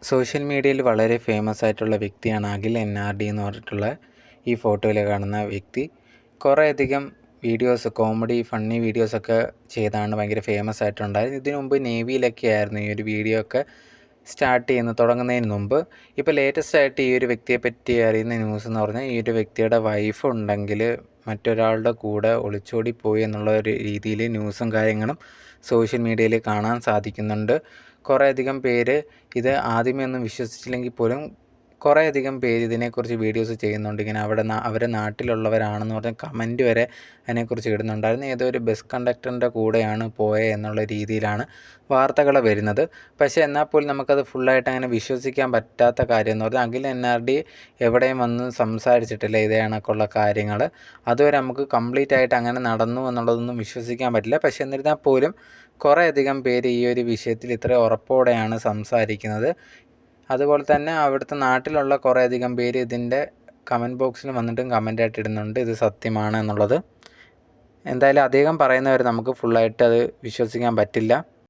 Social മീഡിയയിൽ വളരെ famous ആയിട്ടുള്ള വ്യക്തിയാണ് അഖിൽ NRD എന്ന് പറഞ്ഞിട്ടുള്ള ഈ ഫോട്ടോയിൽ കാണുന്ന വ്യക്തി. കുറേയധികം വീഡിയോസ്, കോമഡി ഫണ്ണി വീഡിയോസൊക്കെ ചെയ്താണ് ഭയങ്കര ഫേമസ് ആയിട്ടുണ്ടായത്. ഇതിനു മുമ്പ് നേവിയിലൊക്കെ ആയിരുന്നു ഈ ഒരു വീഡിയോ ഒക്കെ തുടങ്ങുന്നതിന് മുമ്പ്. ഇപ്പോൾ ലേറ്റസ്റ്റ് ആയിട്ട് ഈ ഒരു വ്യക്തിയെ പറ്റി അറിയുന്ന ന്യൂസ് എന്ന് പറഞ്ഞാൽ, ഈ ഒരു വ്യക്തിയുടെ വൈഫ് ഉണ്ടെങ്കിൽ മറ്റൊരാളുടെ കൂടെ ഒളിച്ചോടി പോയി എന്നുള്ള ഒരു രീതിയിൽ ന്യൂസും കാര്യങ്ങളും സോഷ്യൽ മീഡിയയിൽ കാണാൻ സാധിക്കുന്നുണ്ട്. കുറേയധികം പേര് ഇത് ആദ്യമേ ഒന്നും വിശ്വസിച്ചില്ലെങ്കിൽ പോലും കുറേയധികം പേര് ഇതിനെക്കുറിച്ച് വീഡിയോസ് ചെയ്യുന്നുണ്ട്. ഇങ്ങനെ അവരെ നാട്ടിലുള്ളവരാണെന്ന് പറഞ്ഞ് കമൻറ്റ് വരെ അതിനെക്കുറിച്ച് ഇടുന്നുണ്ടായിരുന്നു. ഏതോ ഒരു ബസ് കണ്ടക്ടറിൻ്റെ കൂടെയാണ് പോയത് എന്നുള്ള രീതിയിലാണ് വാർത്തകൾ വരുന്നത്. പക്ഷേ എന്നാൽ പോലും നമുക്കത് ഫുള്ളായിട്ട് അങ്ങനെ വിശ്വസിക്കാൻ പറ്റാത്ത കാര്യം എന്ന് പറഞ്ഞാൽ, അഖിൽ NRD എവിടെയും വന്ന് സംസാരിച്ചിട്ടില്ല ഇതേ കണക്കുള്ള കാര്യങ്ങൾ. അതുവരെ നമുക്ക് കംപ്ലീറ്റ് ആയിട്ട് അങ്ങനെ നടന്നു എന്നുള്ളതൊന്നും വിശ്വസിക്കാൻ പറ്റില്ല. പക്ഷേ എന്നിരുന്നാൽ പോലും കുറേയധികം പേര് ഈ ഒരു വിഷയത്തിൽ ഇത്ര ഉറപ്പോടെയാണ് സംസാരിക്കുന്നത്. അതുപോലെ തന്നെ അവിടുത്തെ നാട്ടിലുള്ള കുറേയധികം പേര് ഇതിൻ്റെ കമൻറ്റ് ബോക്സിൽ വന്നിട്ടും കമൻ്റായിട്ട് ഇടുന്നുണ്ട് ഇത് സത്യമാണ് എന്നുള്ളത്. എന്തായാലും അധികം പറയുന്നവർ നമുക്ക് ഫുള്ളായിട്ട് അത് വിശ്വസിക്കാൻ പറ്റില്ല.